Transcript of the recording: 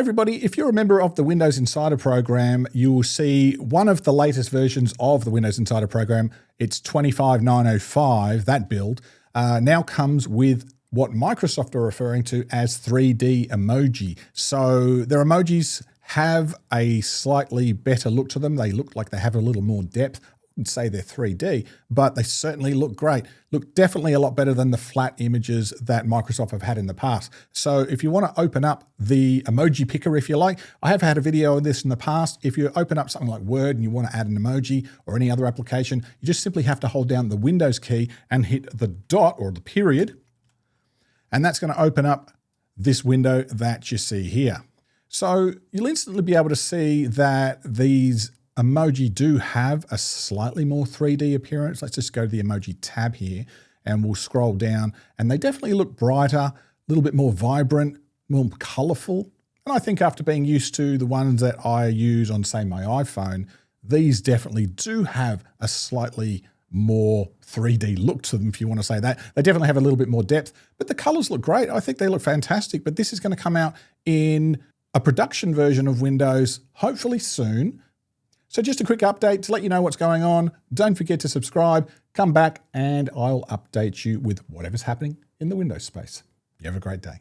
everybody, if you're a member of the Windows Insider program, you will see one of the latest versions of the Windows Insider program. It's 25905, that build, now comes with what Microsoft are referring to as 3D emoji. So their emojis have a slightly better look to them. They look like they have a little more depth. I wouldn't say they're 3D, but they certainly look great. Look definitely a lot better than the flat images that Microsoft have had in the past. So if you want to open up the emoji picker, if you like, I have had a video of this in the past. If you open up something like Word and you want to add an emoji or any other application, you just simply have to hold down the Windows key and hit the dot or the period, and that's going to open up this window that you see here. So you'll instantly be able to see that these emoji do have a slightly more 3D appearance. Let's just go to the emoji tab here and we'll scroll down, and they definitely look brighter, a little bit more vibrant, more colorful. And I think after being used to the ones that I use on, say, my iPhone, these definitely do have a slightly more 3D look to them, if you want to say that. They definitely have a little bit more depth, but the colors look great. I think they look fantastic, but this is going to come out in a production version of Windows, hopefully soon. So just a quick update to let you know what's going on. Don't forget to subscribe, come back, and I'll update you with whatever's happening in the Windows space. You have a great day.